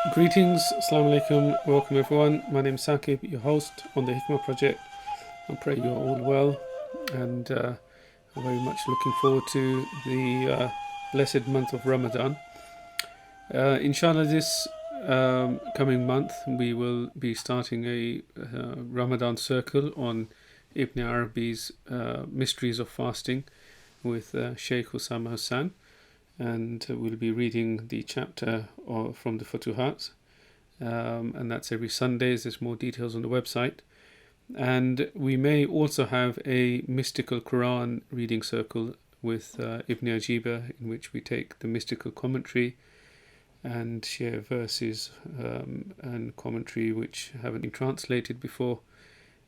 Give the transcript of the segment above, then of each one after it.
Greetings, Assalamu alaikum, welcome everyone. My name is Saqib, your host on the Hikmah Project. I pray you're all well, and I'm very much looking forward to the blessed month of Ramadan. Inshallah, this coming month we will be starting a Ramadan circle on Ibn Arabi's Mysteries of Fasting with Sheikh Usama Hasan, and we'll be reading the chapter from the Futuhat, and that's every Sundays. There's more details on the website. And we may also have a mystical Quran reading circle with Ibn Arabi, in which we take the mystical commentary and share verses and commentary which haven't been translated before,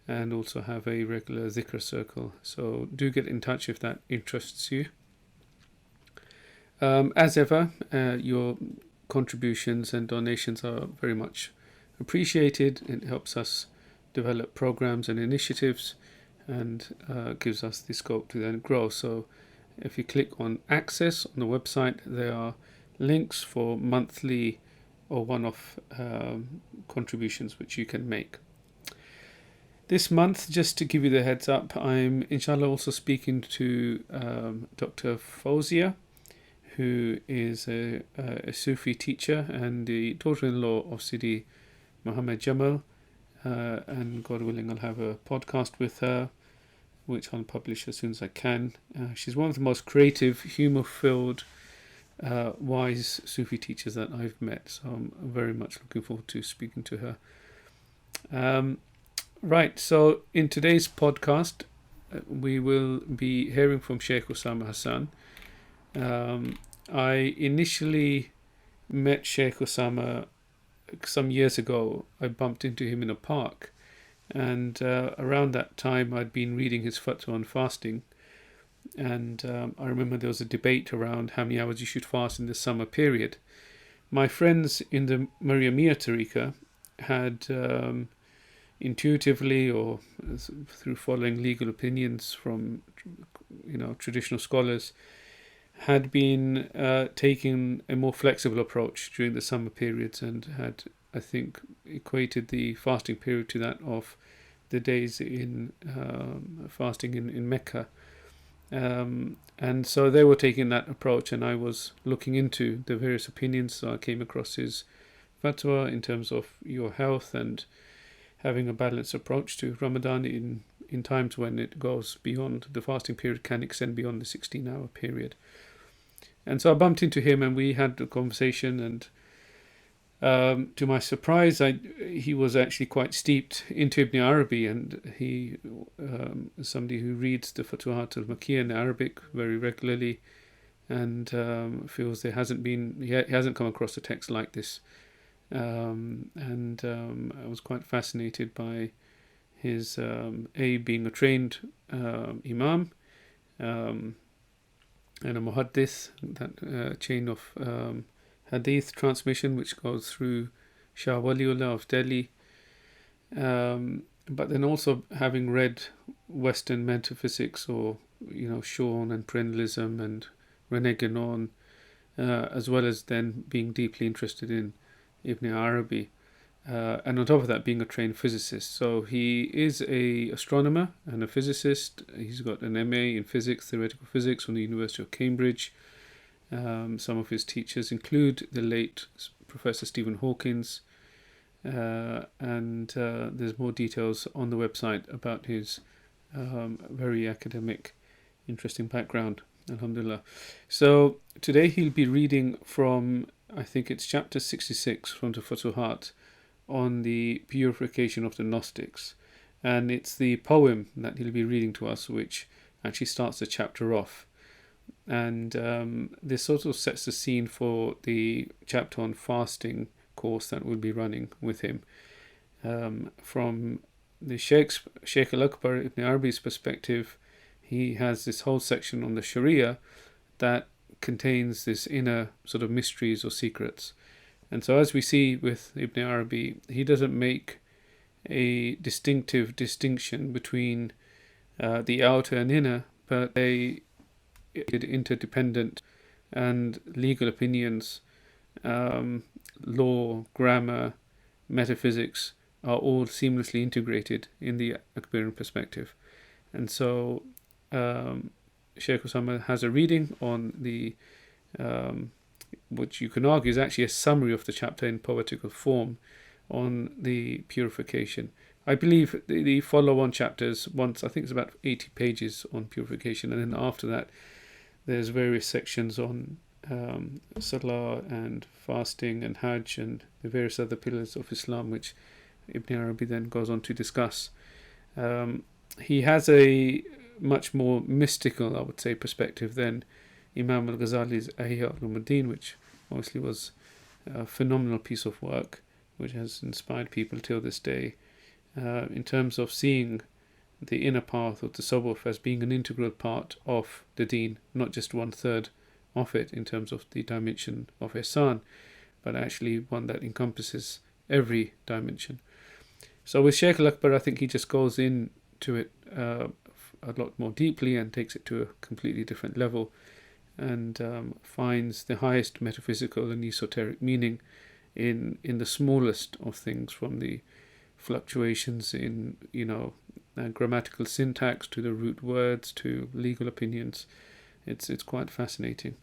and also have a regular dhikr circle. So do get in touch if that interests you. As ever, your contributions and donations are very much appreciated. It helps us develop programs and initiatives, and gives us the scope to then grow. So if you click on access on the website, there are links for monthly or one-off contributions which you can make. This month, just to give you the heads up, I'm inshallah also speaking to Dr. Fawzia, who is a Sufi teacher and the daughter-in-law of Sidi Muhammad Jamal, and God willing I'll have a podcast with her which I'll publish as soon as I can. She's one of the most creative, humour-filled, wise Sufi teachers that I've met, so I'm very much looking forward to speaking to her. Right, so in today's podcast we will be hearing from Sheikh Usama Hasan. I initially met Sheikh Usama some years ago. I bumped into him in a park, and around that time I'd been reading his fatwa on fasting, and I remember there was a debate around how many hours you should fast in the summer period. My friends in the Mariamiyya Tariqa had intuitively, or through following legal opinions from traditional scholars, had been taking a more flexible approach during the summer periods, and had, I think, equated the fasting period to that of the days in fasting in Mecca. And so they were taking that approach, and I was looking into the various opinions. So I came across his fatwa in terms of your health and having a balanced approach to Ramadan in times when it goes beyond the fasting period, can extend beyond the 16-hour period. And so I bumped into him and we had a conversation, and to my surprise, he was actually quite steeped into Ibn Arabi, and he is somebody who reads the Futuhat al-Makkiyya in Arabic very regularly, and feels he hasn't come across a text like this. And I was quite fascinated by his being a trained imam, and a muhaddith, that chain of hadith transmission which goes through Shah Waliullah of Delhi, but then also having read Western metaphysics, or Shawn and Perennialism and René Guénon, as well as then being deeply interested in Ibn Arabi, and on top of that being a trained physicist. So he is a astronomer and a physicist. He's got an MA in physics, theoretical physics, from the University of Cambridge. Some of his teachers include the late Professor Stephen Hawkins, and there's more details on the website about his very academic, interesting background, alhamdulillah. So today he'll be reading from, I think it's chapter 66 from the Futuhat, on the Purification of the Gnostics, and it's the poem that he'll be reading to us which actually starts the chapter off, and this sort of sets the scene for the chapter on fasting course that we'll be running with him. From the Sheikh al-Akbar Ibn Arabi's perspective, he has this whole section on the Sharia that contains this inner sort of mysteries or secrets. And so, as we see with Ibn Arabi, he doesn't make a distinctive distinction between the outer and inner, but they interdependent, and legal opinions law, grammar, metaphysics are all seamlessly integrated in the Akbarian perspective. And so Sheikh Usama has a reading on the, which you can argue is actually a summary of the chapter in poetical form on the purification. I believe the follow-on chapters, once I think it's about 80 pages on purification, and then after that there's various sections on Salah and fasting and Hajj and the various other pillars of Islam, which Ibn Arabi then goes on to discuss. He has a much more mystical, I would say, perspective than Imam al-Ghazali's Ihya al-Ulumuddin, which obviously was a phenomenal piece of work, which has inspired people till this day, in terms of seeing the inner path of the tasawwuf as being an integral part of the deen, not just 1/3 of it in terms of the dimension of ihsan, but actually one that encompasses every dimension. So with Sheikh al-Akbar, I think he just goes into it a lot more deeply and takes it to a completely different level, and finds the highest metaphysical and esoteric meaning in the smallest of things, from the fluctuations in grammatical syntax to the root words to legal opinions. It's quite fascinating.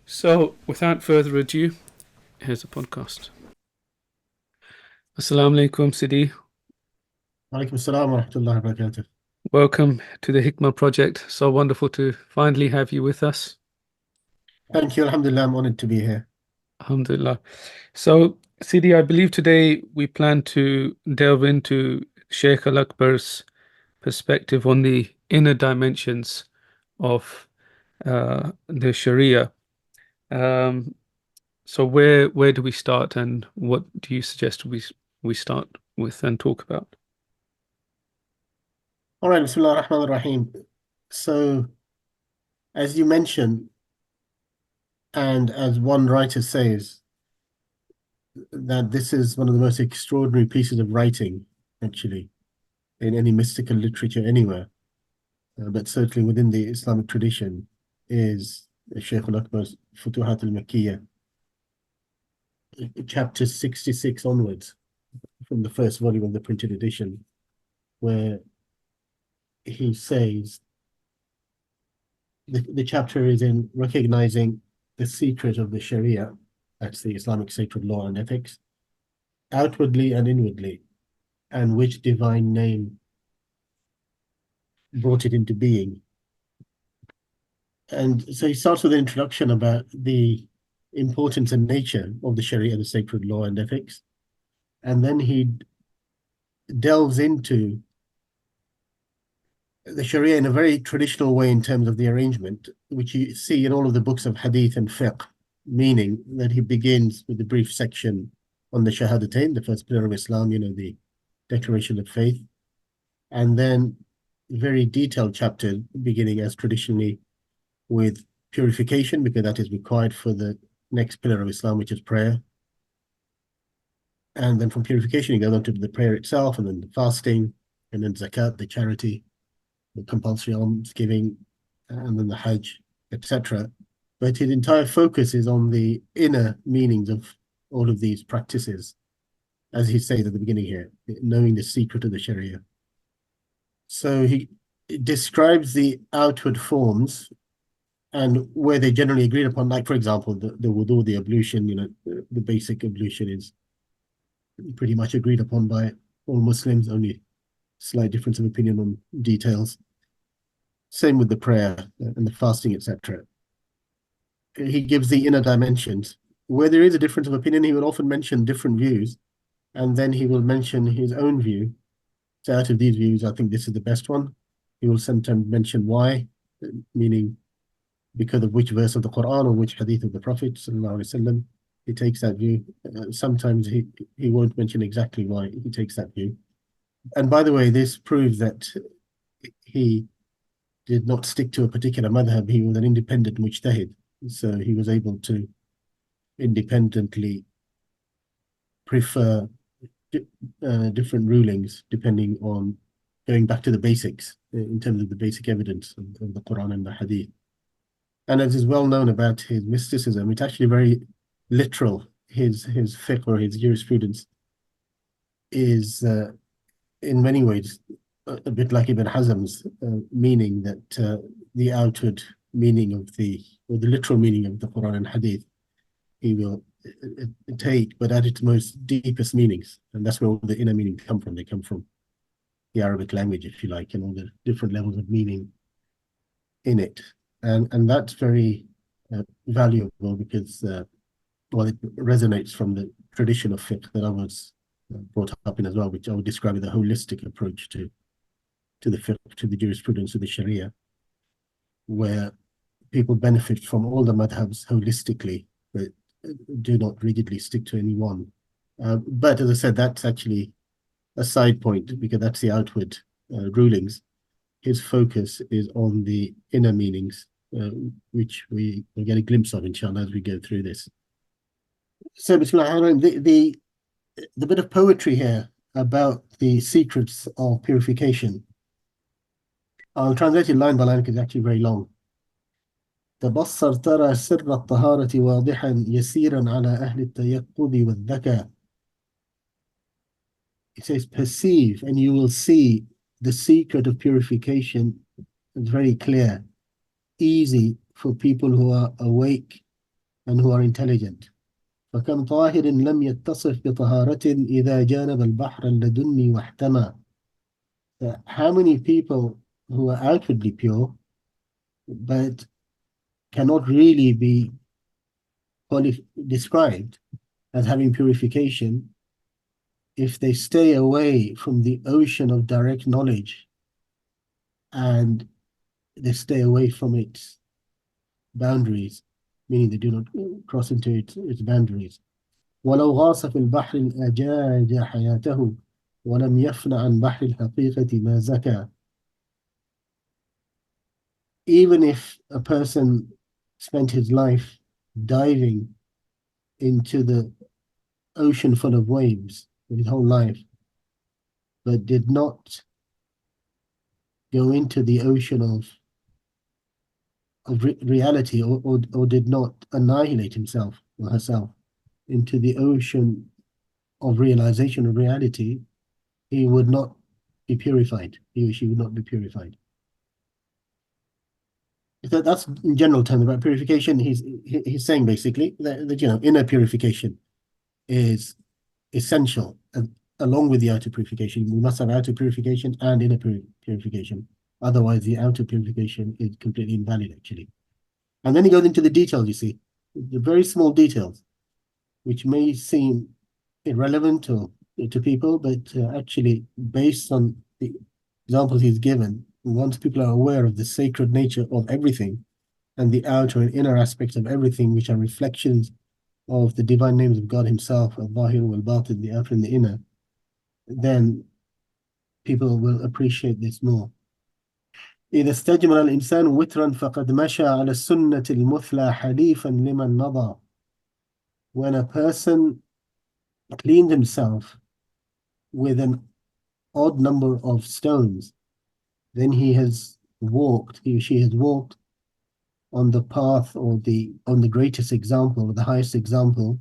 So without further ado, here's a podcast. Assalamu alaikum, Sidi. Alaikum assalam wa rahmatullahi wa barakatuh. Welcome to the Hikmah Project. So wonderful to finally have you with us. Thank you. Alhamdulillah, I'm honored to be here. Alhamdulillah. So, Sidi, I believe today we plan to delve into Sheikh al-Akbar's perspective on the inner dimensions of the Sharia. So where do we start, and what do you suggest we start with and talk about? All right, Bismillah ar-Rahman ar-Rahim. So, as you mentioned, and as one writer says, that this is one of the most extraordinary pieces of writing, actually, in any mystical literature anywhere, but certainly within the Islamic tradition, is Shaykh al-Akbar's Futuhat al-Makkiyah, chapter 66 onwards, from the first volume of the printed edition, where he says the chapter is in recognizing the secret of the Sharia, that's the Islamic sacred law and ethics, outwardly and inwardly, and which divine name brought it into being. And so he starts with an introduction about the importance and nature of the Sharia, the sacred law and ethics, and then he delves into the Sharia in a very traditional way in terms of the arrangement, which you see in all of the books of Hadith and Fiqh, meaning that he begins with the brief section on the Shahadatain, the first pillar of Islam, the declaration of faith, and then very detailed chapter beginning as traditionally with purification, because that is required for the next pillar of Islam, which is prayer. And then from purification, you go on to the prayer itself, and then the fasting, and then zakat, the charity, the compulsory almsgiving, and then the Hajj, etc. But his entire focus is on the inner meanings of all of these practices, as he says at the beginning here, knowing the secret of the Sharia. So he describes the outward forms and where they generally agreed upon, like, for example, the wudu, the ablution, the basic ablution is pretty much agreed upon by all Muslims, only slight difference of opinion on details. Same with the prayer and the fasting, etc. He gives the inner dimensions. Where there is a difference of opinion, he will often mention different views, and then he will mention his own view. So out of these views, I think this is the best one. He will sometimes mention why, meaning because of which verse of the Quran or which hadith of the Prophet ﷺ he takes that view. Sometimes he won't mention exactly why he takes that view. And by the way, this proves that he did not stick to a particular madhab. He was an independent mujtahid, so he was able to independently prefer different rulings depending on going back to the basics in terms of the basic evidence of the Quran and the Hadith. And as is well known about his mysticism, it's actually very literal his fiqh or his jurisprudence is in many ways a bit like Ibn Hazm's meaning that the outward meaning of or the literal meaning of the Quran and Hadith he will take, but at its most deepest meanings, and that's where all the inner meanings come from. They come from the Arabic language, if you like, and all the different levels of meaning in it, and that's very valuable because well, it resonates from the tradition of fiqh that I was brought up in as well, which I would describe as a holistic approach to the fiqh, to the jurisprudence of the Sharia, where people benefit from all the madhabs holistically, but do not rigidly stick to any one. But as I said, that's actually a side point because that's the outward rulings. His focus is on the inner meanings, which we will get a glimpse of, inshallah, as we go through this. So, the bit of poetry here about the secrets of purification, I'll translate it line by line because it's actually very long. تبصر ترى سر الطهارة واضحا يسيرا على أهل التيقظ والذكاء. It says, perceive and you will see the secret of purification. It's very clear, easy for people who are awake and who are intelligent. فكم طاهر لم يتصف بطهارة إذا جانب البحر اللدني واحتمى. How many people who are outwardly pure but cannot really be described as having purification if they stay away from the ocean of direct knowledge and they stay away from its boundaries, meaning they do not cross into its boundaries. ولو غاص في البحر أجاج حياته ولم يفن عن بحر الحقيقة ما زكى. Even if a person spent his life diving into the ocean full of waves his whole life, but did not go into the ocean of reality or did not annihilate himself or herself into the ocean of realization of reality, he would not be purified. He or she would not be purified. That's in general terms about purification. He's saying basically that inner purification is essential along with the outer purification. We must have outer purification and inner purification. Otherwise, the outer purification is completely invalid, actually. And then he goes into the details, you see, the very small details, which may seem irrelevant to people, but actually, based on the examples he's given, once people are aware of the sacred nature of everything and the outer and inner aspects of everything, which are reflections of the divine names of God himself, al-Zahir wal-Batin, the outer and the inner, then people will appreciate this more. إذا استجمر الإنسان وترا فقد مشى على السنة المثلى حليفا لمن مضى. When a person cleaned himself with an odd number of stones, then he or she has walked on the path on the greatest example, or the highest example,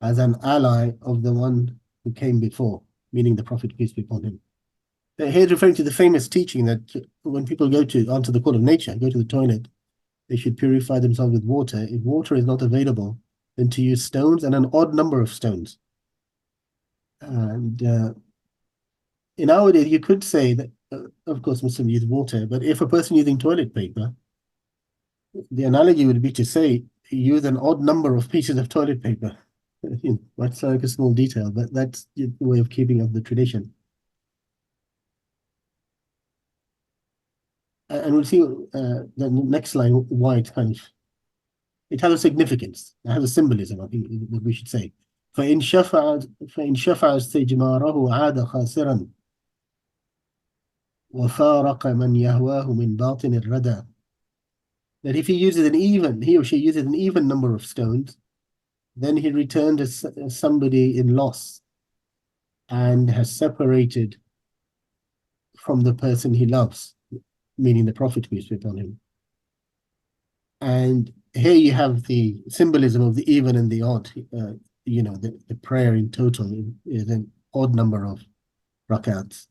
as an ally of the one who came before, meaning the Prophet, peace be upon him. Here's referring to the famous teaching that when people go to answer the call of nature, go to the toilet, they should purify themselves with water. If water is not available, then to use stones and an odd number of stones. And in our day, you could say that, of course, Muslims use water, but if a person using toilet paper, the analogy would be to say, use an odd number of pieces of toilet paper. That's like a small detail, but that's the way of keeping up the tradition. And we'll see the next line why it has a significance, it has a symbolism, I think what we should say. فإن شفع استجماره عاد خاسرا وفارق من يهواه من باطن الردى. That if he or she uses an even number of stones, then he returned as somebody in loss and has separated from the person he loves, meaning the Prophet, peace be upon him. And here you have the symbolism of the even and the odd. the prayer in total is an odd number of rakats.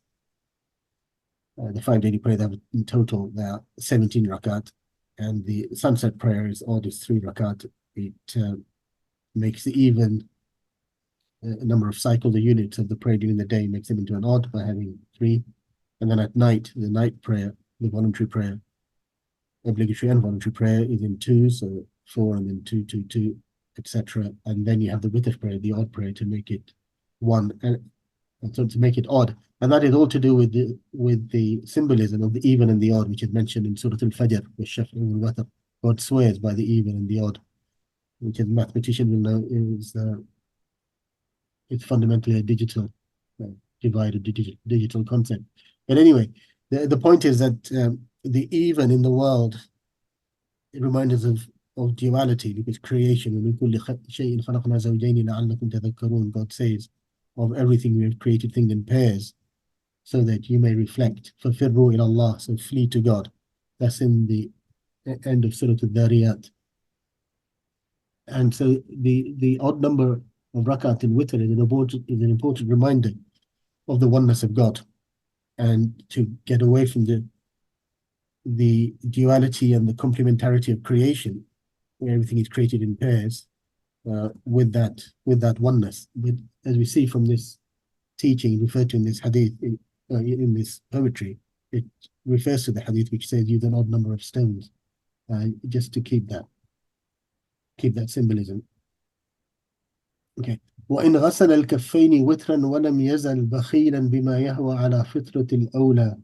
The 5 daily prayer, that in total there are 17 rakat, and the sunset prayer is odd, is 3 rakat. It makes the even number of cycles or units of the prayer during the day, makes them into an odd by having 3. And then at night, the night prayer, the voluntary prayer, obligatory and voluntary prayer, is in 2, so 4 and then 2, 2, 2, etc. And then you have the witr prayer, the odd prayer, to make it 1, and so to make it odd. And that is all to do with the symbolism of the even and the odd, which is mentioned in Surah Al-Fajr, with Shaf'i wal Watr. God swears by the even and the odd, which, as mathematicians will know, is it's fundamentally a digital divided digital concept. But anyway, the point is that the even in the world, it reminds us of duality, because creation, God says, of everything we have created things in pairs, so that you may reflect. فَفِرُّوا إِلَى اللَّهِ, so flee to God. That's in the end of Surah Al-Dhariyat. And so the odd number of rakat in witr is an important reminder of the oneness of God, and to get away from the duality and the complementarity of creation, where everything is created in pairs, with that oneness. But as we see from this teaching referred to in this hadith, in this poetry, it refers to the hadith which says use an odd number of stones, just to keep that symbolism. Okay. وإن غسل الكفين وترا ولم يزل بخيلا بما يهوى على فطرة الأولى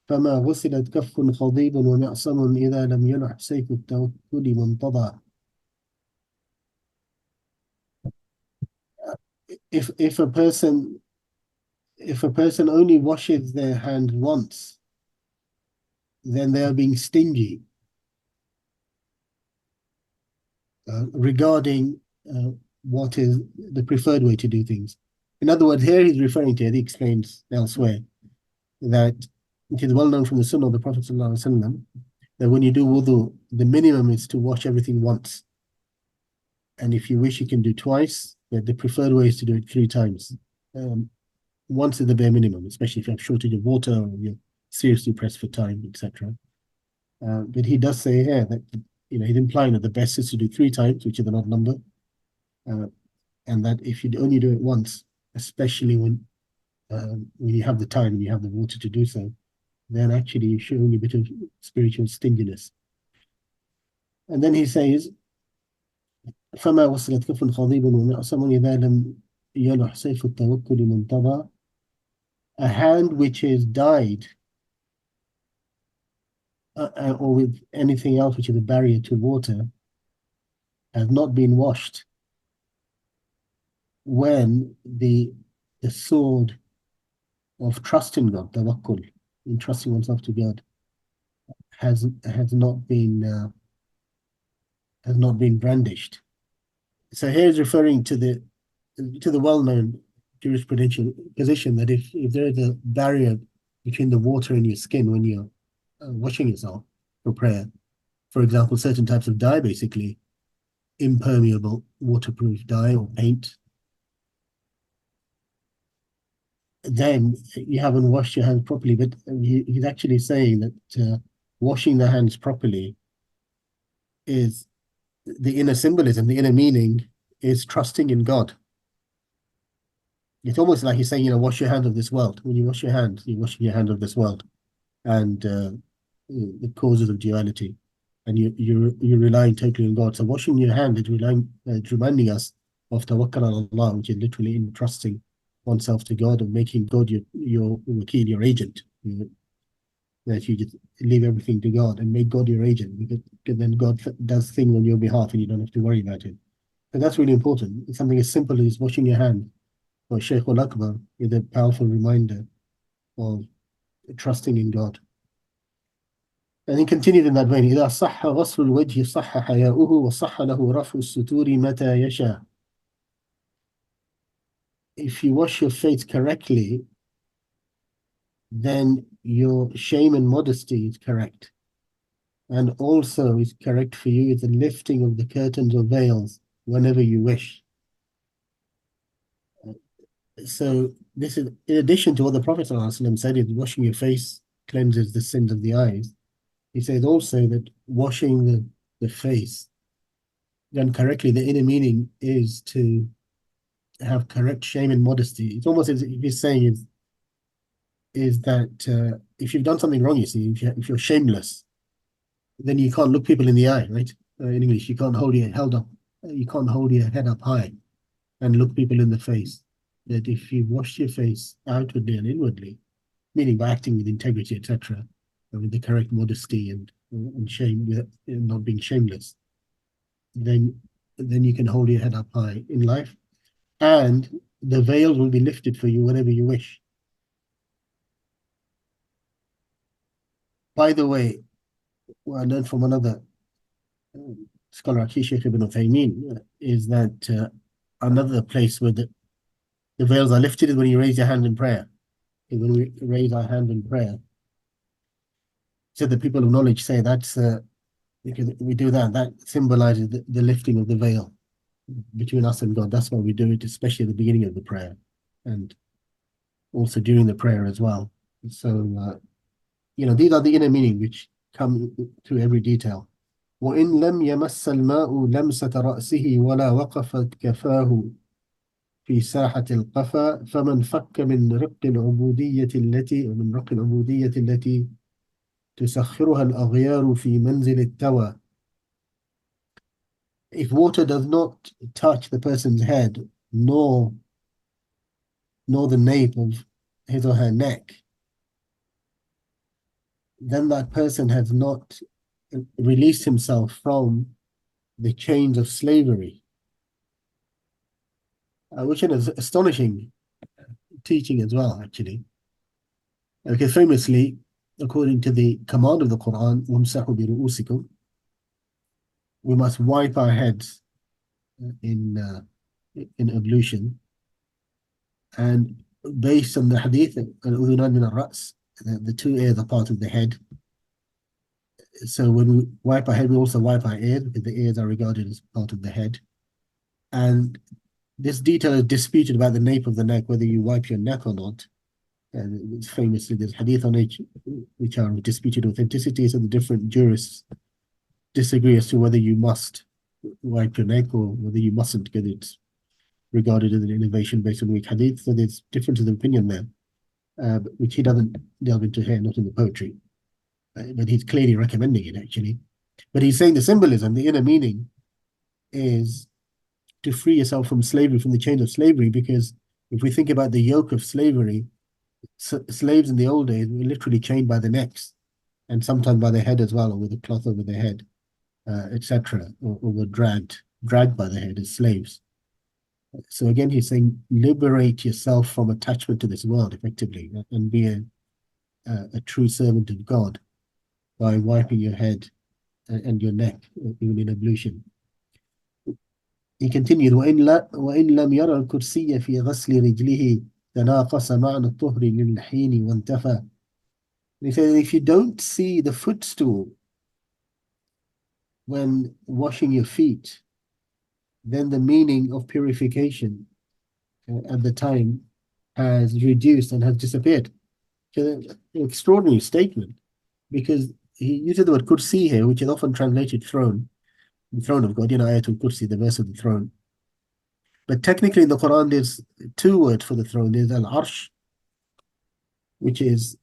فما غسلت كف خضيب ومعصم إذا لم يلح سيف التوكل منتضى. If a person only washes their hand once, then they are being stingy regarding what is the preferred way to do things. In other words, here he's referring to, he explains elsewhere, that it is well known from the Sunnah of the Prophet ﷺ, that when you do wudu, the minimum is to wash everything once. And if you wish, you can do twice, but the preferred way is to do it 3 times. Once is the bare minimum, especially if you have shortage of water or you're seriously pressed for time, etc. But he does say here that, he's implying that the best is to do 3 times, which is an odd number, and that if you only do it once, especially when you have the time and you have the water to do so, then actually you're showing a bit of spiritual stinginess. And then he says, فما وصلت كف خضيب ومعصم إذا لم يلح سيف التوكل منتضى. A hand which is dyed, or with anything else which is a barrier to water, has not been washed when the sword of trust in God, tawakkul, in trusting oneself to God, has not been brandished. So here is referring to the well-known jurisprudential position that if there is a barrier between the water and your skin when you're washing yourself for prayer, for example, certain types of dye, basically impermeable waterproof dye or paint, then you haven't washed your hands properly. But he's actually saying that washing the hands properly is the inner symbolism, the inner meaning is trusting in God. It's almost like he's saying, wash your hands of this world. When you wash your hands, you're washing your hands of this world and the causes of duality, and you're relying totally on God. So washing your hand is reminding us of tawakkal on Allah, which is literally in trusting oneself to God and making God your wakil, your agent. That you just leave everything to God and make God your agent, because then God does things on your behalf and you don't have to worry about it. And that's really important. It's something as simple as washing your hand, or Shaykh al-Akbar, is a powerful reminder of trusting in God. And he continued in that vein, إذا صح غسل الوجه صح حياؤه وصح له رفع الستور متى يشاء. If you wash your face correctly, then your shame and modesty is correct. And also is correct for you is the lifting of the curtains or veils whenever you wish. So this is in addition to what the Prophet ﷺ said, is washing your face cleanses the sins of the eyes. He says also that washing the face done correctly, the inner meaning is to have correct shame and modesty. It's almost as if he's saying is that if you've done something wrong, you see, if you're shameless, then you can't look people in the eye, right? In English, you can't hold your head up high and look people in the face. That if you wash your face outwardly and inwardly, meaning by acting with integrity, etc., and with the correct modesty and shame, and not being shameless, then you can hold your head up high in life, and the veils will be lifted for you whenever you wish. By the way, what I learned from another scholar, Sheikh Ibn Uthaymeen, is that another place where the veils are lifted is when you raise your hand in prayer. When we raise our hand in prayer, so the people of knowledge say that's because we do that, that symbolizes the lifting of the veil between us and God. That's why we do it, especially at the beginning of the prayer and also during the prayer as well. So, these are the inner meaning which come through every detail. وإن لم يمس الماء لمسة رأسه ولا وقفت كفاه في ساحة القفا فمن فك من رق العبودية التي تسخرها الأغيار في منزل التوى. If water does not touch the person's head, nor the nape of his or her neck, then that person has not released himself from the chains of slavery, which is astonishing teaching as well, actually. Because famously, according to the command of the Quran, وَامْسَحُوا بِرُؤُوسِكُمْ, we must wipe our heads in ablution. And based on the hadith, al-udhunan min al-ra's, the two ears are part of the head. So when we wipe our head, we also wipe our ears because the ears are regarded as part of the head. And this detail is disputed about the nape of the neck, whether you wipe your neck or not. And it's famously there's hadith on it which are disputed authenticity, so the different jurists disagree as to whether you must wipe your neck or whether you mustn't, because it's regarded as an innovation based on weak hadith. So there's differences of opinion there, which he doesn't delve into here, not in the poetry. But he's clearly recommending it, actually. But he's saying the symbolism, the inner meaning, is to free yourself from slavery, from the chains of slavery, because if we think about the yoke of slavery, slaves in the old days were literally chained by the necks, and sometimes by their head as well, or with a cloth over their head, etc., or were dragged by the head as slaves. So again, he's saying, liberate yourself from attachment to this world, effectively, and be a true servant of God by wiping your head and your neck, even in ablution. He continued, وإن لم يرى الكرسي في غسل رجله تناقص معنى الطهر للحين وانتفى. He said, if you don't see the footstool when washing your feet, then the meaning of purification at the time has reduced and has disappeared. So, an extraordinary statement, because he uses the word kursi here, which is often translated throne, the throne of God, Ayatul Kursi, the verse of the throne. But technically in the Quran, there's two words for the throne. There's al-arsh, which is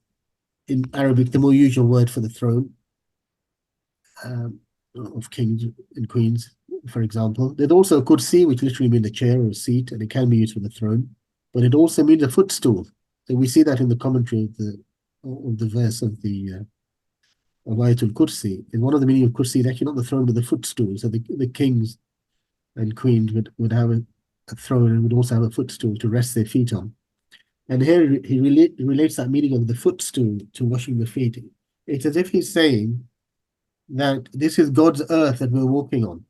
in Arabic the more usual word for the throne of kings and queens, for example. There's also a kursi, which literally means a chair or a seat, and it can be used for the throne. But it also means a footstool. So we see that in the commentary of the verse of the of Ayatul Kursi. And one of the meaning of kursi is actually not the throne, but the footstool. So the kings and queens would have a throne and would also have a footstool to rest their feet on. And here he relates that meaning of the footstool to washing the feet. It's as if he's saying that this is God's earth that we're walking on.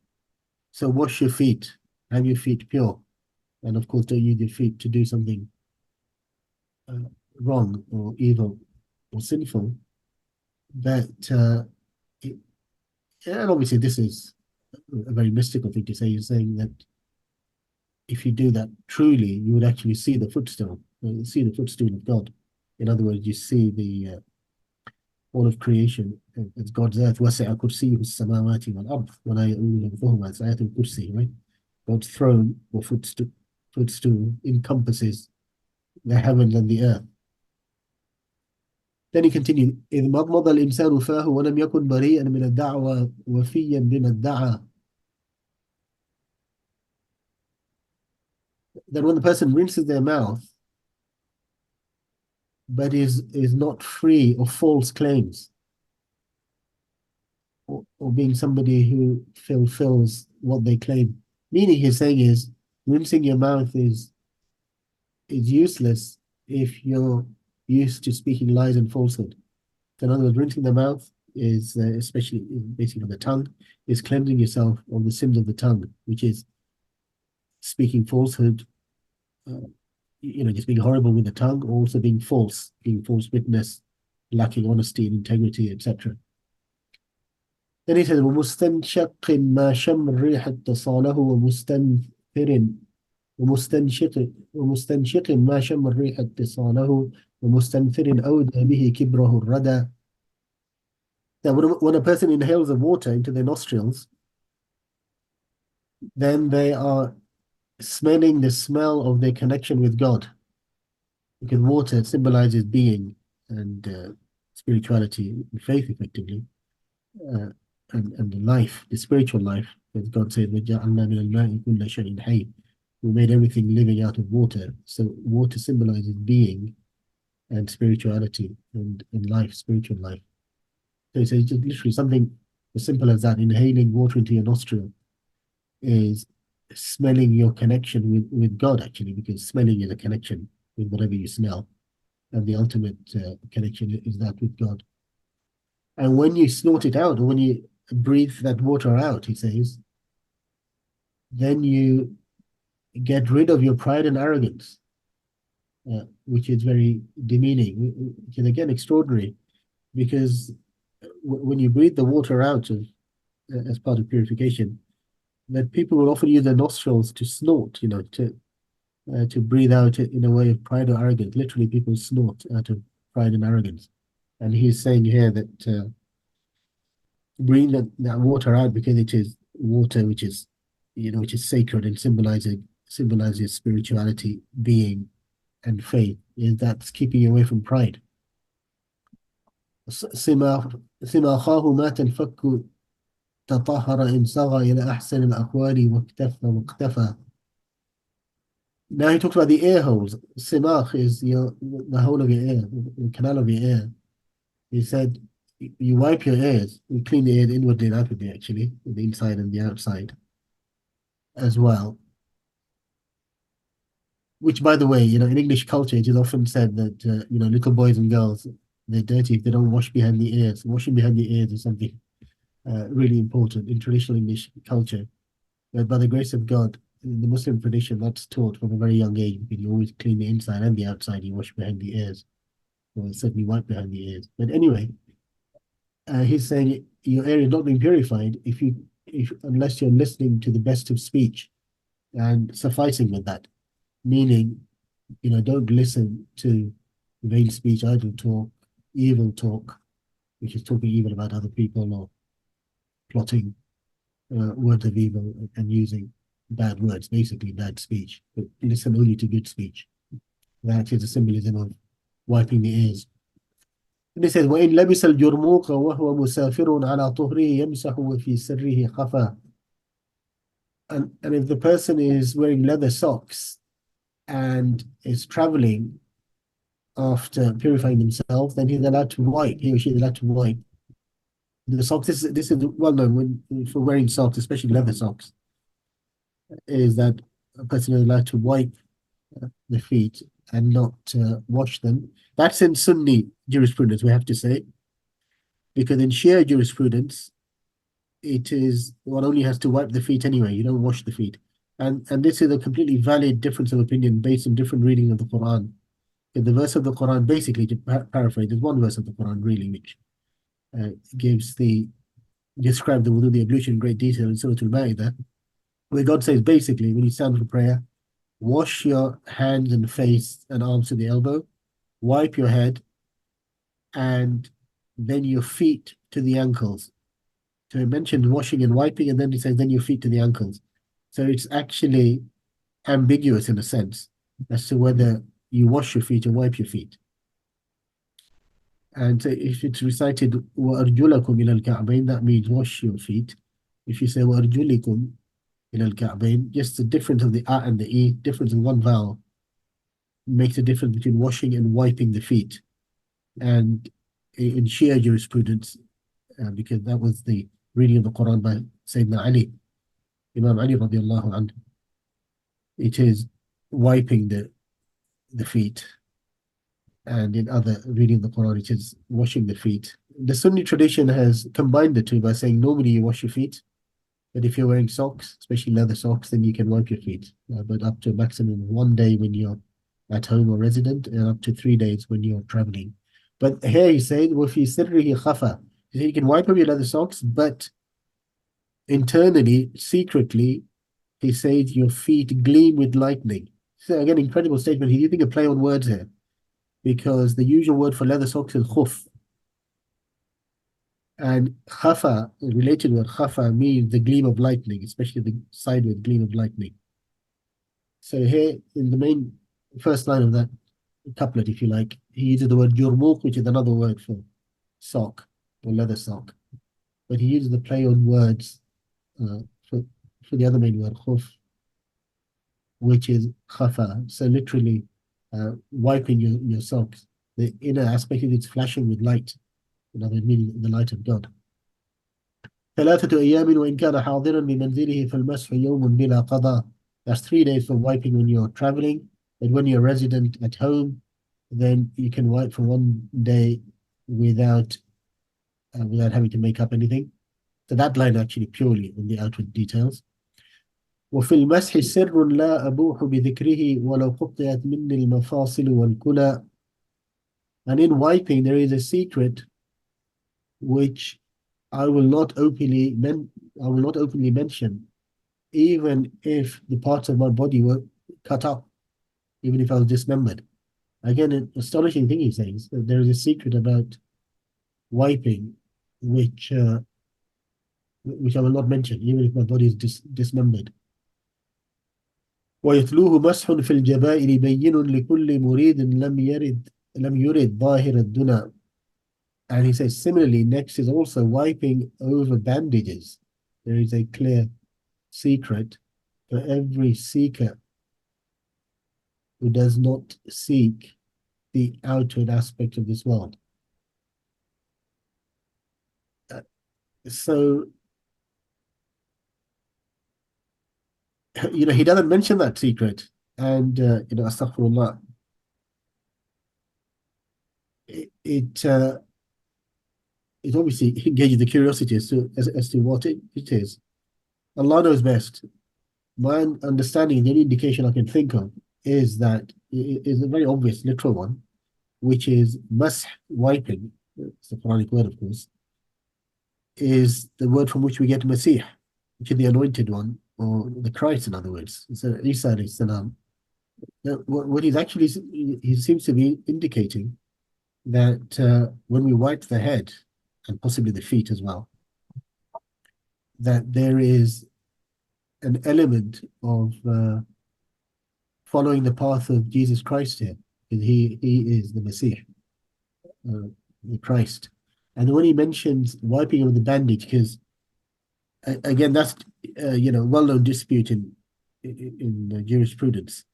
So wash your feet, have your feet pure. And of course, don't use your feet to do something wrong or evil or sinful. But, and obviously this is a very mystical thing to say. You're saying that if you do that truly, you would actually see the footstool, see the footstool of God. In other words, you see the all of creation as God's earth. وَسِعَ كُرْسِيُّهُ السَّمَاوَاتِ وَالْأَرْضِ وَلَا يَؤُودُهُ حِفْظُهُمَا. It's Ayatul Kursi, right? God's throne or footstool encompasses the heavens and the earth. Then he continued, إِذْ مَضْمَضَ الْإِنسَانُ فَاهُ وَلَمْ يَكُنْ بَرِيئًا مِنَ الدَّعْوَى وَفِيًّا بِمَا ادَّعَى. That when the person rinses their mouth, but is not free of false claims, or being somebody who fulfills what they claim. Meaning he's saying is rinsing your mouth is useless if you're used to speaking lies and falsehood. So in other words, rinsing the mouth is especially basically the tongue, is cleansing yourself of the sins of the tongue, which is speaking falsehood, just being horrible with the tongue, or also being false witness, lacking honesty and integrity, etc. Then he says, ومستنشق ما شم الريح اتصاله ومستنشق ما شم الريح اتصاله ومستنثر أودى به كبره الردى. Now, when a person inhales the water into their nostrils, then they are smelling the smell of their connection with God. Because water symbolizes being and spirituality and faith, effectively, and the life, the spiritual life. As God said, وَجَعَلْنَا مِنَ الْمَاءِ كُلَّ شَيْءٍ حَيٍّ. We made everything living out of water. So water symbolizes being and spirituality and life, spiritual life. So it's just literally something as simple as that. Inhaling water into your nostril is smelling your connection with God, actually, because smelling is a connection with whatever you smell. And the ultimate connection is that with God. And when you snort it out, or when you breathe that water out, he says, then you get rid of your pride and arrogance, which is very demeaning, which is again extraordinary, because when you breathe the water out as part of purification, that people will often use their nostrils to snort, to breathe out in a way of pride or arrogance. Literally, people snort out of pride and arrogance. And he's saying here that bring that water out because it is water which is sacred and symbolizes spirituality, being, and faith, is that's keeping you away from pride. سماخاه ما تنفك تطهر إن صغى إلى أحسن الأقوال واكتفى. Now he talks about the air holes. Simach is the hole of your ear, the canal of your ear. He said, you wipe your ears, you clean the ears inwardly and outwardly, actually, the inside and the outside as well. Which, by the way, in English culture, it is often said that, little boys and girls, they're dirty if they don't wash behind the ears. Washing behind the ears is something really important in traditional English culture. But by the grace of God, in the Muslim tradition, that's taught from a very young age. You always clean the inside and the outside, you wash behind the ears, or certainly wipe behind the ears. But anyway, he's saying your ear is not being purified if unless you're listening to the best of speech and sufficing with that. Meaning, don't listen to vain speech, idle talk, evil talk, which is talking evil about other people or plotting words of evil and using bad words, basically bad speech. But listen only to good speech. That is a symbolism of wiping the ears. And he says, وَإِنْ لَبِسَ الْجُرْمُوقَ وَهُوَ مُسَافِرٌ عَلَى طُهْرِهِ يَمْسَحُ وَفِي سِرِّهِ خَفَى. And if the person is wearing leather socks and is traveling after purifying themselves, then he's allowed to wipe, he or she is allowed to wipe the socks. This is well known for wearing socks, especially leather socks, is that a person is allowed to wipe the feet and not wash them. That's in Sunni jurisprudence, we have to say, because in Shia jurisprudence, it is one only has to wipe the feet anyway. You don't wash the feet, and this is a completely valid difference of opinion based on different reading of the Quran. In the verse of the Quran, basically, to paraphrase, there's one verse of the Quran really which describe the wudu, the ablution in great detail in Surah Al-Ma'idah, where God says basically when you stand for prayer, wash your hands and face and arms to the elbow, wipe your head, and then your feet to the ankles. So he mentioned washing and wiping, and then he says, then your feet to the ankles. So it's actually ambiguous in a sense as to whether you wash your feet or wipe your feet. And so if it's recited وَأَرْجُلَكُمْ إِلَى الْكَعْبَيْن, that means wash your feet. If you say وَأَرْجُلِكُمْ إِلَى الْكَعْبَيْن, just the difference of the and the difference in one vowel makes a difference between washing and wiping the feet. And in Shia jurisprudence, because that was the reading of the Quran by Sayyidina Ali, Imam Ali radiallahu anhu, it is wiping the feet. And in other reading of the Quran, it is washing the feet. The Sunni tradition has combined the two by saying normally you wash your feet, but if you're wearing socks, especially leather socks, then you can wipe your feet. But up to a maximum of 1 day when you're at home or resident, and up to 3 days when you're traveling. But here he said, وَفِي سِرِّهِ خَفَى. He said you can wipe up your leather socks, but internally, secretly, he says your feet gleam with lightning. So again, incredible statement. He's using a play on words here, because the usual word for leather socks is khuf. And khafa, a related word, khafa, means the gleam of lightning, especially the sideways gleam of lightning. So here, in the main first line of that couplet, if you like, he uses the word jurmuq, which is another word for sock or leather sock. But he uses the play on words for the other main word, khuf, which is khafa. So literally wiping your socks. The inner aspect of it's flashing with light. In other words, meaning the light of God. 3 أيام وإن كان حاضرا بمنزله فالمسح يوم بلا قضاء. That's 3 days for wiping when you're traveling, and when you're resident at home, then you can wipe for 1 day without having to make up anything. So that line actually purely on the outward details. وفي المسح سر لا أبوح بذكره ولو قطعت مني المفاصل والكلى. And in wiping there is a secret which I will not openly mention, even if the parts of my body were cut up, even if I was dismembered. Again, an astonishing thing he says, that there is a secret about wiping which I will not mention, even if my body is dismembered. ويتلوه مسح في الجبائر بين لكل مريد لم يرد ظاهر الدنا. And he says, similarly, next is also wiping over bandages. There is a clear secret for every seeker who does not seek the outward aspect of this world. So, he doesn't mention that secret. And, astaghfirullah, it obviously engages the curiosity as to what it is. Allah knows best. My understanding, the only indication I can think of is that it is a very obvious literal one, which is masah, wiping. It's the Quranic word, of course, is the word from which we get Masih, which is the anointed one, or the Christ, in other words. So Isa alayhi salam. What he's actually, he seems to be indicating that when we wipe the head, and possibly the feet as well, that there is an element of following the path of Jesus Christ here, because he is the Messiah, the Christ. And when he mentions wiping of the bandage, because again, that's well-known dispute in jurisprudence.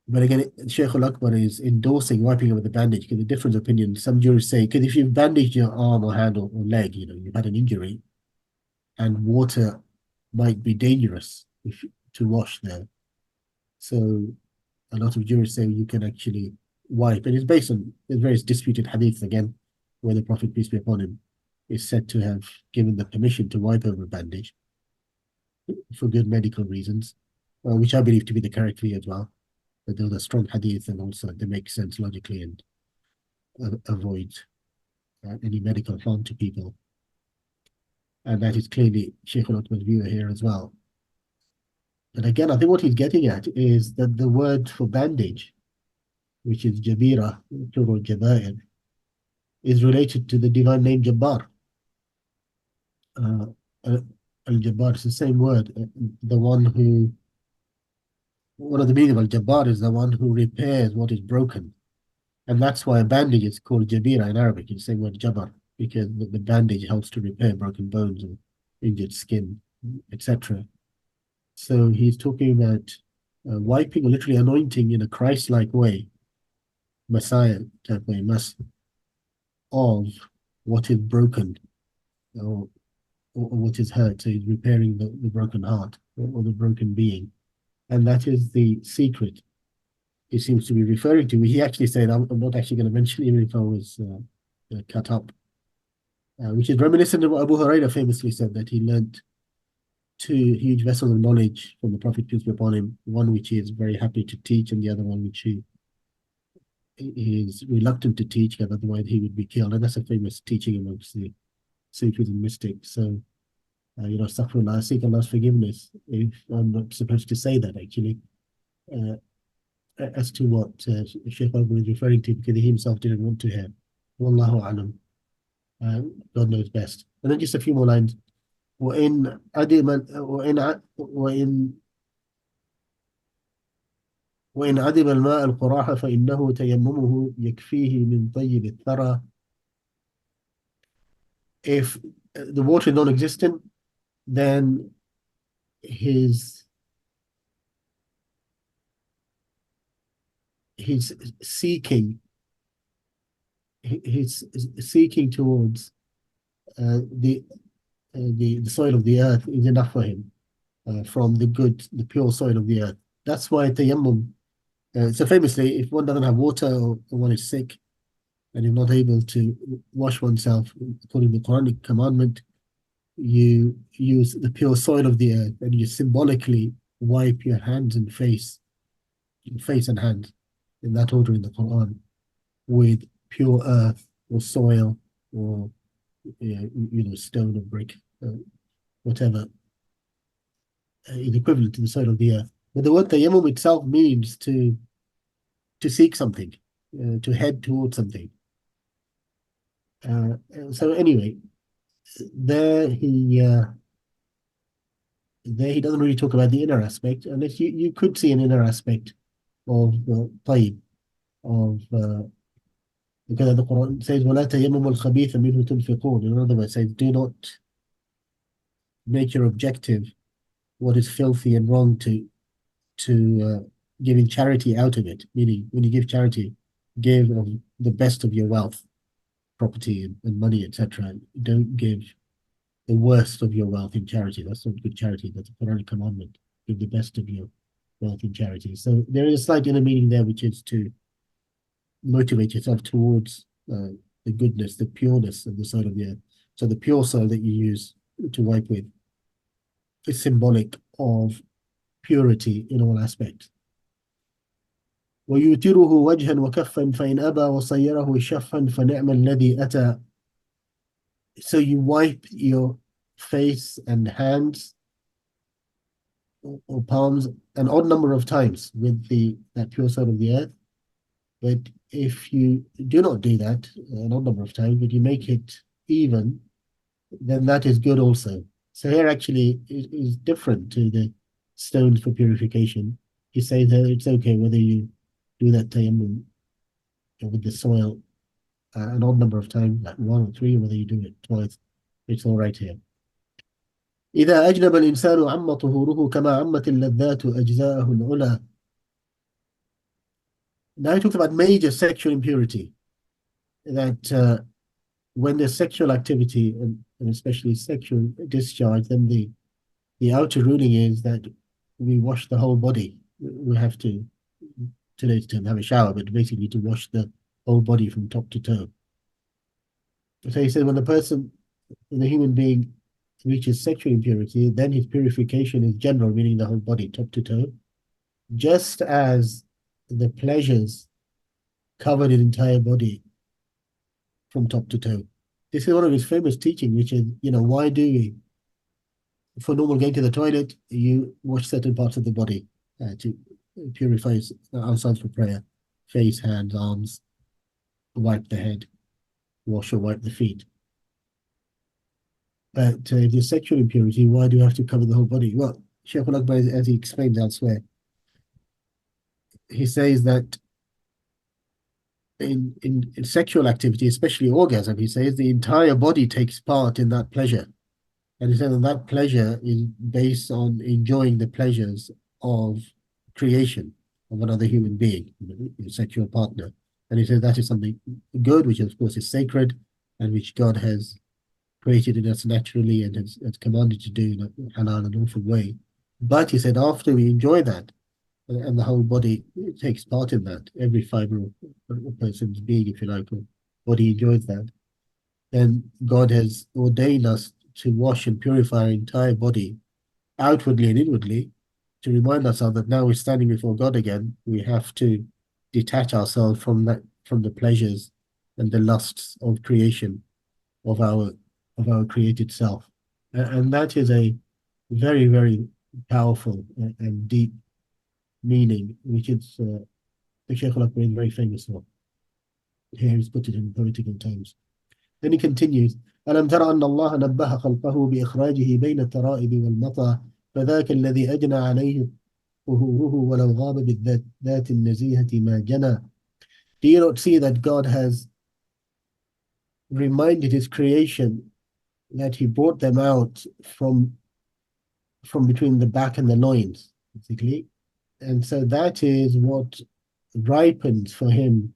But again, Sheikh Al-Akbar is endorsing wiping over the bandage, because the different opinions, some jurists say, because if you've bandaged your arm or hand or leg, you've had an injury, and water might be dangerous to wash there. So a lot of jurists say you can actually wipe, and it's based on various disputed hadiths again, where the Prophet, peace be upon him, is said to have given the permission to wipe over a bandage for good medical reasons, which I believe to be the correct view as well. But those are strong hadiths, and also they make sense logically and avoid any medical harm to people. And that is clearly Sheikh Al-Akbar's view here as well. And again, I think what he's getting at is that the word for bandage, which is Jabira, plural Jabair, is related to the divine name Jabbar. Uh, Al-Jabbar is the same word. The one who, one of the meaning of Al-Jabbar is the one who repairs what is broken. And that's why a bandage is called Jabira in Arabic. It's the same word Jabbar, because the bandage helps to repair broken bones or injured skin, etc. So he's talking about wiping, or literally anointing in a Christ-like way, Messiah type way, of what is broken, or, or what is hurt. So he's repairing the broken heart, or the broken being. And that is the secret he seems to be referring to. He actually said, I'm not actually going to mention, even if I was cut up, which is reminiscent of what Abu Huraira famously said, that he learned two huge vessels of knowledge from the Prophet, peace be upon him, one which he is very happy to teach, and the other one which he is reluctant to teach, because otherwise he would be killed. And that's a famous teaching amongst the Sufis and mystics. So, astaghfirullah, I seek Allah's forgiveness if I'm not supposed to say that, actually, as to what Sheikh Abu is referring to, because he himself didn't want to hear. Wallahu alam. God knows best. And then just a few more lines. وإن عدم وإن عدم الماء القراح فإنه تيممه يكفيه من طيب الثرى. If the water is non-existent, then he's seeking he's seeking towards the soil of the earth is enough for him, from the pure soil of the earth. That's why tayammum. So famously, if one doesn't have water, or one is sick and is not able to wash oneself according to the Quranic commandment, you use the pure soil of the earth, and you symbolically wipe your hands and face and hands, in that order in the Quran, with pure earth or soil, or stone or brick, whatever is equivalent to the soil of the earth. But the word tayammum itself means to seek something, to head towards something. So anyway, there he doesn't really talk about the inner aspect, unless you could see an inner aspect of tayyib, of because the Quran says وَلَا تَيَمَّمُوا الْخَبِيثَ مِنْهُ تُنْفِقُونَ. In other words, it says, do not make your objective what is filthy and wrong to giving charity out of it. Meaning, when you give charity, give of the best of your wealth, property and money, etc. Don't give the worst of your wealth in charity. That's not good charity. That's a Quranic commandment. Give the best of your wealth in charity. So there is a slight inner meaning there, which is to motivate yourself towards the goodness, the pureness of the soil of the earth. So the pure soil that you use to wipe with is symbolic of purity in all aspects. ويوتره وجها وكفا فإن أبى وصيره شفا فنعم الذي أتى. So you wipe your face and hands or palms an odd number of times with that pure soil of the earth. But if you do not do that an odd number of times, but you make it even, then that is good also. So here actually is different to the stones for purification. He says that it's okay whether you do that tayammum with the soil an odd number of times, like 1 or 3, or whether you do it twice. It's all right here. إذا أجنب الإنسان عم طهوره كما عمت اللذات أجزاءه العلا. Now he talks about major sexual impurity, that when there's sexual activity, and especially sexual discharge, then the outer ruling is that we wash the whole body. We have to, today's term, have a shower, but basically to wash the whole body from top to toe. So he said when the human being reaches sexual impurity, then his purification is general, meaning the whole body, top to toe, just as the pleasures cover the entire body from top to toe. This is one of his famous teaching, which is, why do we for normal going to the toilet, you wash certain parts of the body to purify ourselves for prayer. Face, hands, arms, wipe the head, wash or wipe the feet. But if there's sexual impurity, why do you have to cover the whole body? Well, Shaykh al-Akbar, as he explains elsewhere, he says that in sexual activity, especially orgasm, he says the entire body takes part in that pleasure. And he said that pleasure is based on enjoying the pleasures of creation of another human being, your sexual partner. And he said that is something good, which of course is sacred, and which God has created in us naturally and has commanded to do in a halal and lawful way. But he said after we enjoy that, and the whole body takes part in that, every fiber of a person's being, if you like, or body enjoys that, then God has ordained us to wash and purify our entire body, outwardly and inwardly, to remind ourselves that now we're standing before God again. We have to detach ourselves from the pleasures and the lusts of creation of our created self, and that is a very, very powerful and deep meaning, which is the Shaykh al-Akbar is very famous for. Here he's put it in political terms. Then he continues, ألم تر أن الله نبه خلقه بإخراجه بين الترائب والمطى فذاك الذي أجنى عليه ظهوره ولو غاب بالذات ذات النزيهة ما جنى. Do you not see that God has reminded his creation that he brought them out from between the back and the loins, basically? And so that is what ripens for him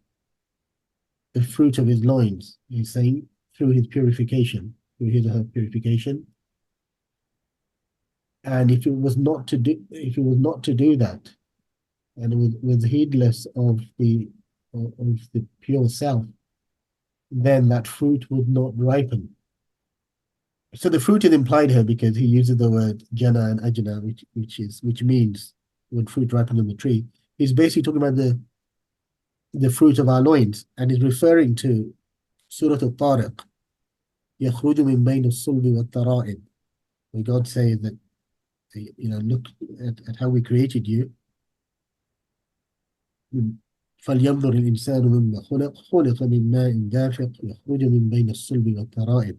the fruit of his loins. He's saying through his purification, through his or her purification. And if it was not to do that, and it was heedless of the pure self, then that fruit would not ripen. So the fruit is implied here because he uses the word jana and ajna, which means when fruit ripens on the tree. He's basically talking about the fruit of our loins, and is referring to Surah Al-Tariq, يخرج من بين الصلب والترائب, where God says that, look at how we created you. فلينظر الإنسان مما خلق من ماء دافق يخرج من بين الصلب والترائب.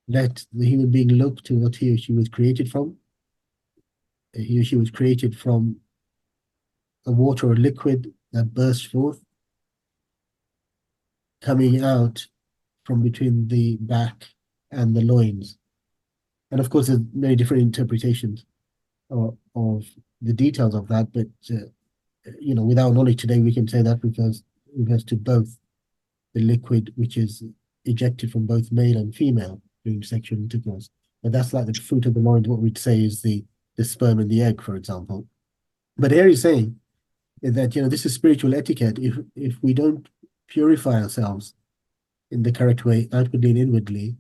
Let the human being look to what he or she was created from. He or she was created from a water or liquid that bursts forth, coming out from between the back and the loins. And of course, there's many different interpretations of the details of that, but with our knowledge today, we can say that refers to both the liquid which is ejected from both male and female during sexual intercourse. But that's like the fruit of the loins. What we'd say is the sperm and the egg, for example. But here he's saying that this is spiritual etiquette. If we don't purify ourselves in the correct way, outwardly and inwardly,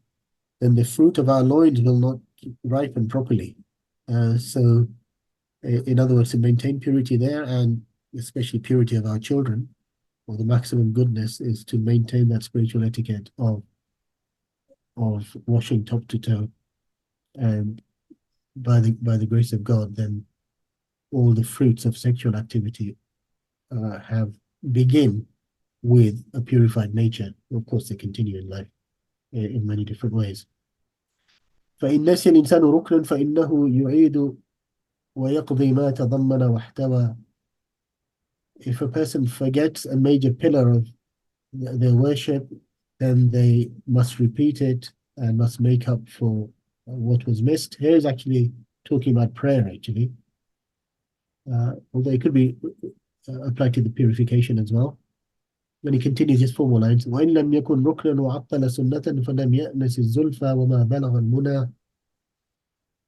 then the fruit of our loins will not ripen properly. So, in other words, to maintain purity there, and especially purity of our children, or the maximum goodness, is to maintain that spiritual etiquette of washing top to toe. And by the grace of God, then all the fruits of sexual activity begin with a purified nature. Of course, they continue in life in many different ways. فإن نسي الإنسان ركنا فإنه يعيد ويقضي ما تضمن واحتوى. If a person forgets a major pillar of their worship, then they must repeat it and must make up for what was missed. Here is actually talking about prayer, actually. Although it could be applied to the purification as well. When he continues his formal lines, وَإِن لَمْ يَكُنْ رُكْنًا وَعَطَّلَ سُنَّةً فَلَمْ يَأْنَسِ الزُّلْفَى وَمَا بَلَغَ الْمُنَى.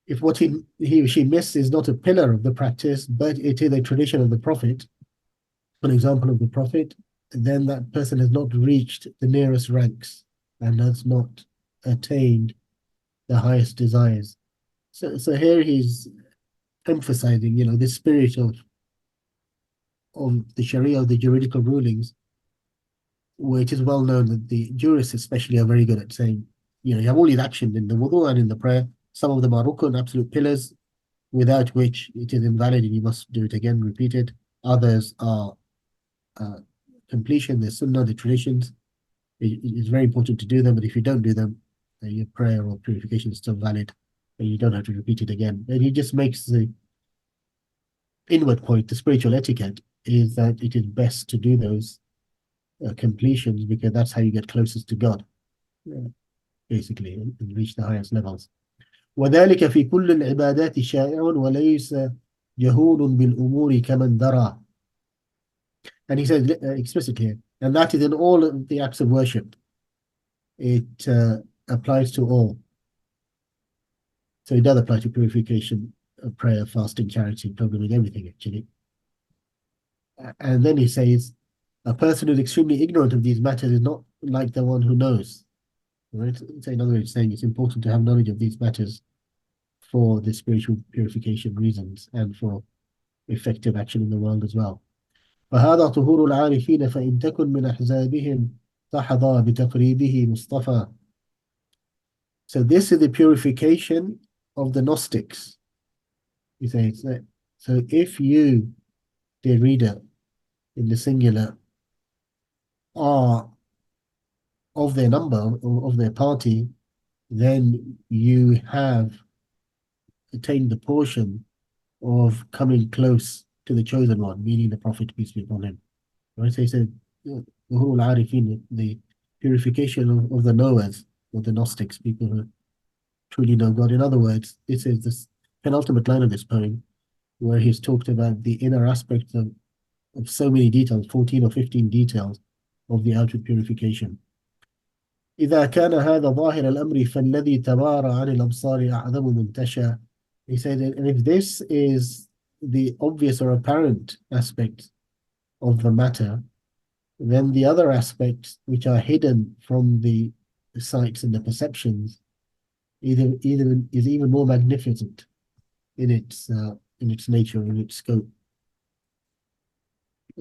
If what he or she missed is not a pillar of the practice, but it is a tradition of the Prophet, an example of the Prophet, then that person has not reached the nearest ranks and has not attained the highest desires. So here he's emphasizing, the spirit of the Sharia, of the juridical rulings, where it is well known that the jurists especially are very good at saying, you have all these actions in the wudu and in the prayer, Some of them are rukun, absolute pillars, without which it is invalid and you must do it again, repeat it. Others are uh, completion, the sunnah, the traditions. It's very important to do them, but if you don't do them, your prayer or purification is still valid, and you don't have to repeat it again. And he just makes the inward point, the spiritual etiquette, is that it is best to do those completions because that's how you get closest to God, basically, and reach the highest levels. وذلك في كل العبادات شائع وليس جهول بالأمور كمن درى. And he says explicitly here, and that is in all of the acts of worship. It applies to all. So it does apply to purification, prayer, fasting, charity, pilgrimage, everything actually. And then he says, a person who is extremely ignorant of these matters is not like the one who knows. Right? So in other words, saying it's important to have knowledge of these matters for the spiritual purification reasons and for effective action in the world as well. فهذا طهور العارفين فإن تكن من أحزابهم تحظى بتقريبه مصطفى. So this is the purification of the Gnostics. He says that. So if you, dear reader, in the singular, are of their number, of their party, then you have attained the portion of coming close to the chosen one, meaning the Prophet, peace be upon him. Right? So he said, the purification of the knowers, of the Gnostics, people who truly know God. In other words, this is the penultimate line of this poem, where he's talked about the inner aspects of so many details, 14 or 15 details of the outward purification. إذا كان هذا ظاهر الأمر فالذي تبارى عن الأبصار أعظم منتشى. He said, and if this is the obvious or apparent aspect of the matter, then the other aspects which are hidden from the sights and the perceptions is even more magnificent in its nature, in its scope.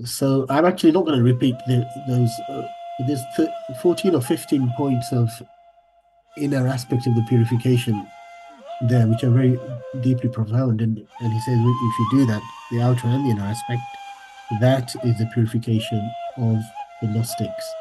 So I'm actually not going to repeat there's 14 or 15 points of inner aspects of the purification there, which are very deeply profound. And he says, if you do that, the outer and the inner aspect, that is the purification of the Gnostics.